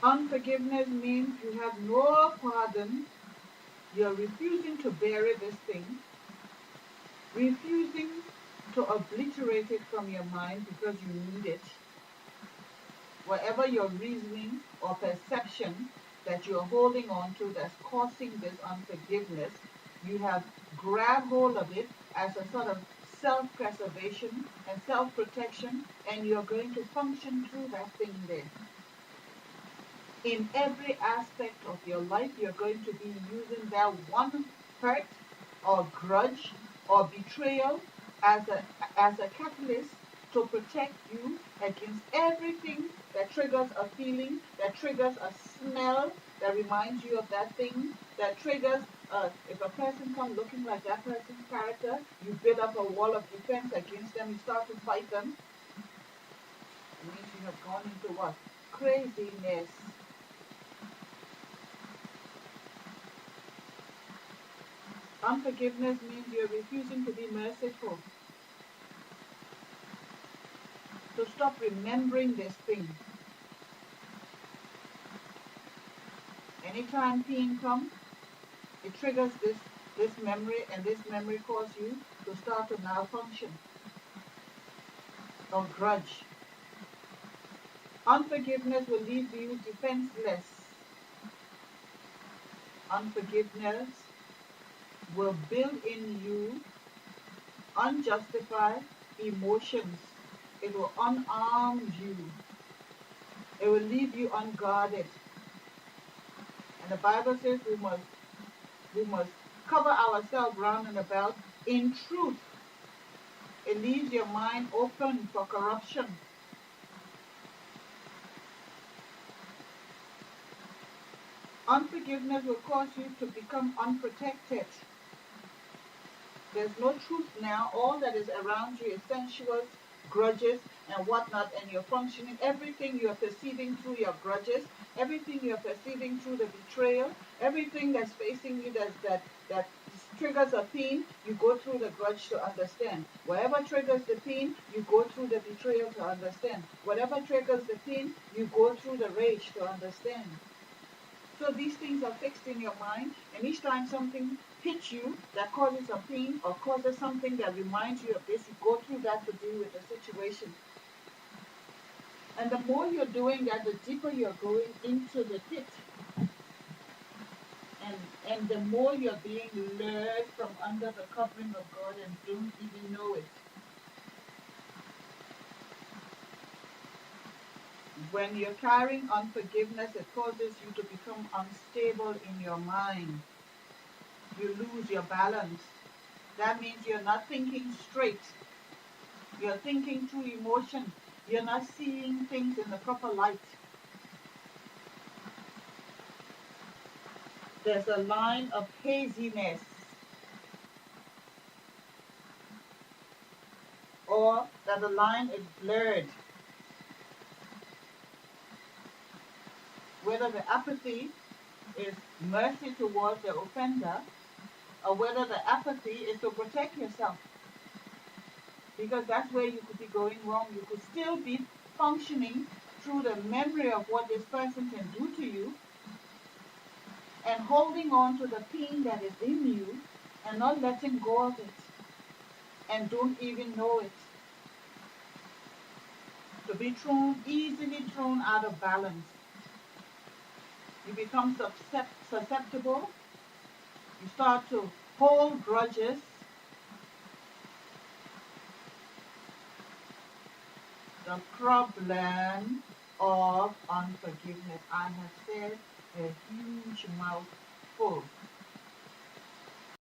Unforgiveness means you have no pardon. You're refusing to bury this thing, refusing to obliterate it from your mind because you need it. Whatever your reasoning or perception that you're holding on to that's causing this unforgiveness, you have grabbed hold of it as a sort of self-preservation and self-protection, and you're going to function through that thing there. In every aspect of your life, you're going to be using that one hurt or grudge or betrayal as a catalyst to protect you against everything that triggers a feeling, that triggers a smell, that reminds you of that thing, that triggers, if a person comes looking like that person's character, you build up a wall of defense against them, you start to fight them. It means you have gone into what? Craziness. Unforgiveness means you're refusing to be merciful. So stop remembering this thing. Anytime pain comes, it triggers this memory, and this memory causes you to start to malfunction or grudge. Unforgiveness will leave you defenseless. Unforgiveness will build in you unjustified emotions. It will unarm you. It will leave you unguarded. And the Bible says we must cover ourselves round and about in truth. It leaves your mind open for corruption. Unforgiveness will cause you to become unprotected. There's no truth now. All that is around you is sensuous, grudges, and whatnot, and you're functioning. Everything you're perceiving through your grudges, everything you're perceiving through the betrayal, everything that's facing you that triggers a pain, you go through the grudge to understand. Whatever triggers the pain, you go through the betrayal to understand. Whatever triggers the pain, you go through the rage to understand. So these things are fixed in your mind, and each time something hits you that causes a pain or causes something that reminds you of this, you go through that to deal with the situation. And the more you're doing that, the deeper you're going into the pit. And the more you're being lured from under the covering of God and don't even know it. When you're carrying unforgiveness, it causes you to become unstable in your mind. You lose your balance. That means you're not thinking straight. You're thinking through emotion. You're not seeing things in the proper light. There's a line of haziness, or that the line is blurred. Whether the apathy is mercy towards the offender, or whether the apathy is to protect yourself. Because that's where you could be going wrong. You could still be functioning through the memory of what this person can do to you, and holding on to the pain that is in you and not letting go of it, and don't even know it. To be easily thrown out of balance. You become susceptible. You start to hold grudges. The problem of unforgiveness. I have said a huge mouthful.